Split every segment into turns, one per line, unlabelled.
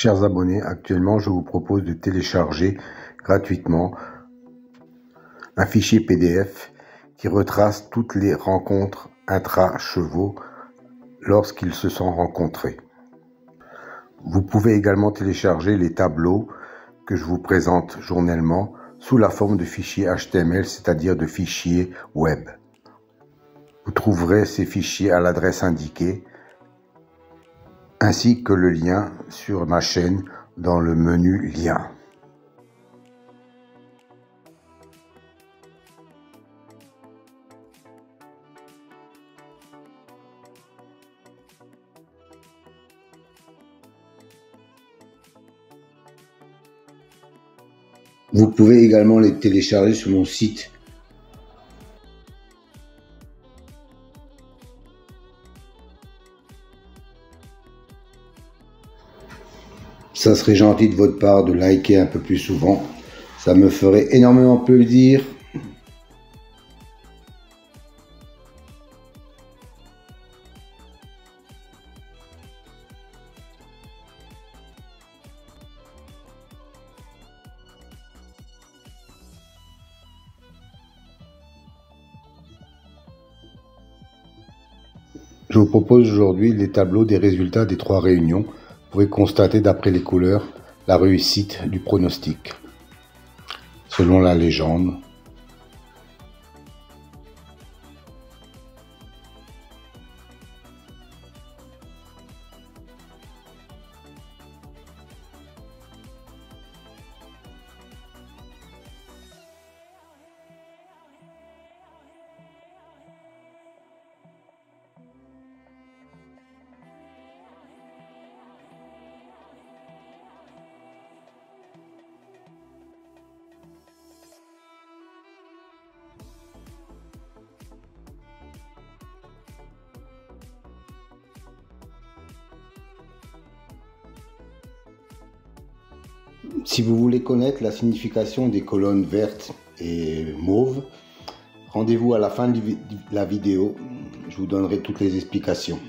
Chers abonnés, actuellement je vous propose de télécharger gratuitement un fichier PDF qui retrace toutes les rencontres intra-chevaux lorsqu'ils se sont rencontrés. Vous pouvez également télécharger les tableaux que je vous présente journellement sous la forme de fichiers HTML, c'est-à-dire de fichiers web. Vous trouverez ces fichiers à l'adresse indiquée, ainsi que le lien sur ma chaîne dans le menu Liens. Vous pouvez également les télécharger sur mon site. Ça serait gentil de votre part de liker un peu plus souvent. Ça me ferait énormément plaisir. Je vous propose aujourd'hui les tableaux des résultats des 3 réunions. Vous pouvez constater d'après les couleurs la réussite du pronostic. Selon la légende, si vous voulez connaître la signification des colonnes vertes et mauves, rendez-vous à la fin de la vidéo, je vous donnerai toutes les explications.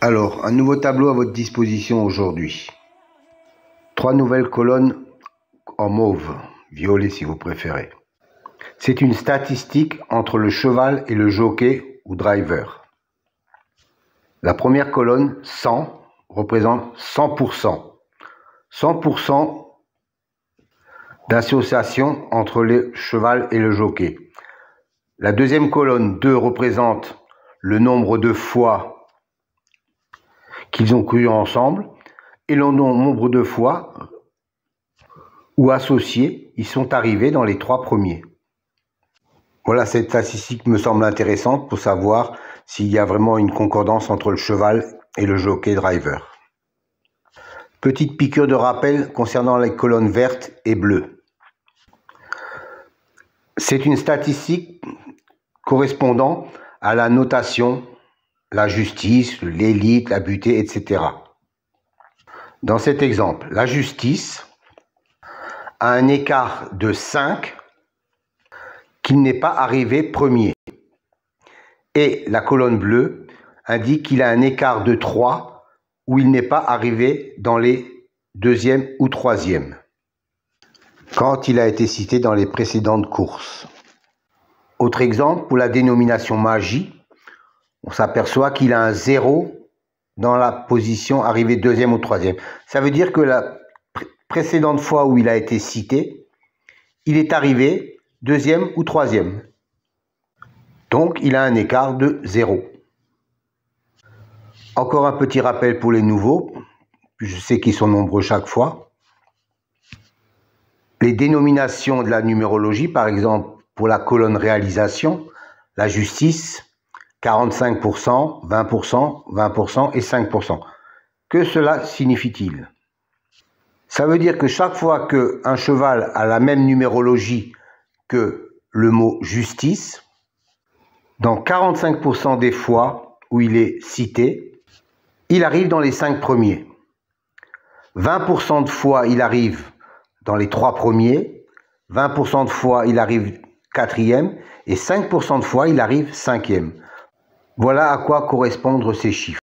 Alors, un nouveau tableau à votre disposition aujourd'hui. 3 nouvelles colonnes en mauve, violet si vous préférez. C'est une statistique entre le cheval et le jockey ou driver. La première colonne, 100, représente 100%. 100% d'association entre le cheval et le jockey. La deuxième colonne, 2, représente le nombre de fois qu'ils ont couru ensemble et le nombre de fois où associés ils sont arrivés dans les 3 premiers. Voilà, cette statistique me semble intéressante pour savoir s'il y a vraiment une concordance entre le cheval et le jockey driver. Petite piqûre de rappel concernant les colonnes vertes et bleues. C'est une statistique correspondant à la notation, la justice, l'élite, la butée, etc. Dans cet exemple, la justice a un écart de 5 qu'il n'est pas arrivé premier. Et la colonne bleue indique qu'il a un écart de 3 où il n'est pas arrivé dans les 2e ou 3e, quand il a été cité dans les précédentes courses. Autre exemple, pour la dénomination magie, on s'aperçoit qu'il a un 0 dans la position arrivée deuxième ou troisième. Ça veut dire que la précédente fois où il a été cité, il est arrivé deuxième ou troisième. Donc, il a un écart de 0. Encore un petit rappel pour les nouveaux, je sais qu'ils sont nombreux chaque fois. Les dénominations de la numérologie, par exemple, pour la colonne réalisation, la justice, 45%, 20%, 20% et 5%. Que cela signifie-t-il? Ça veut dire que chaque fois qu'un cheval a la même numérologie que le mot justice, dans 45% des fois où il est cité, il arrive dans les 5 premiers. 20% de fois, il arrive dans les 3 premiers. 20% de fois, il arrive 4e. Et 5% de fois, il arrive 5e. Voilà à quoi correspondent ces chiffres.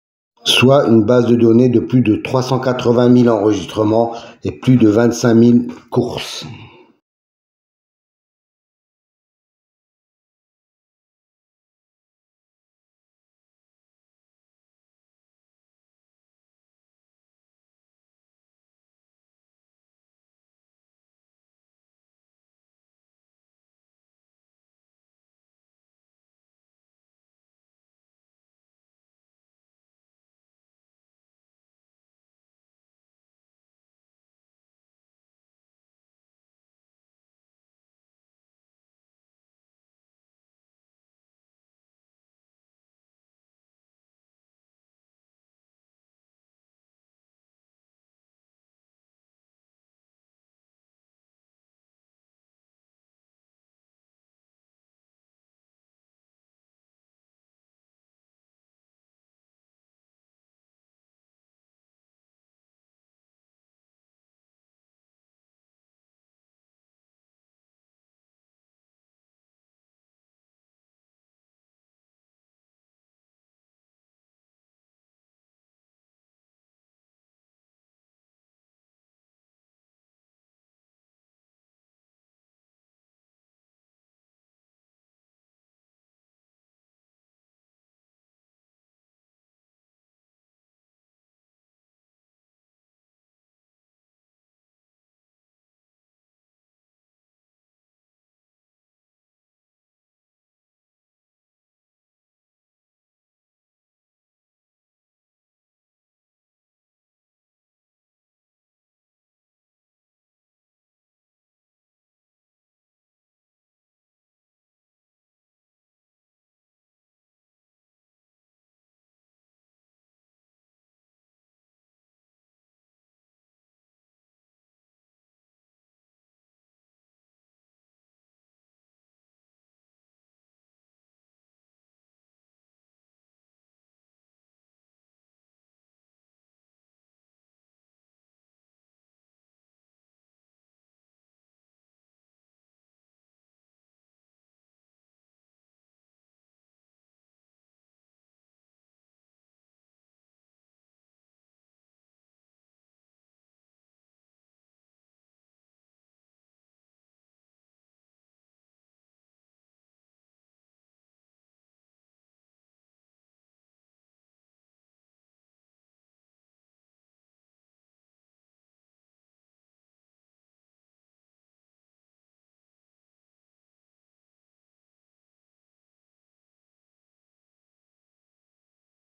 Soit une base de données de plus de 380 000 enregistrements et plus de 25 000 courses.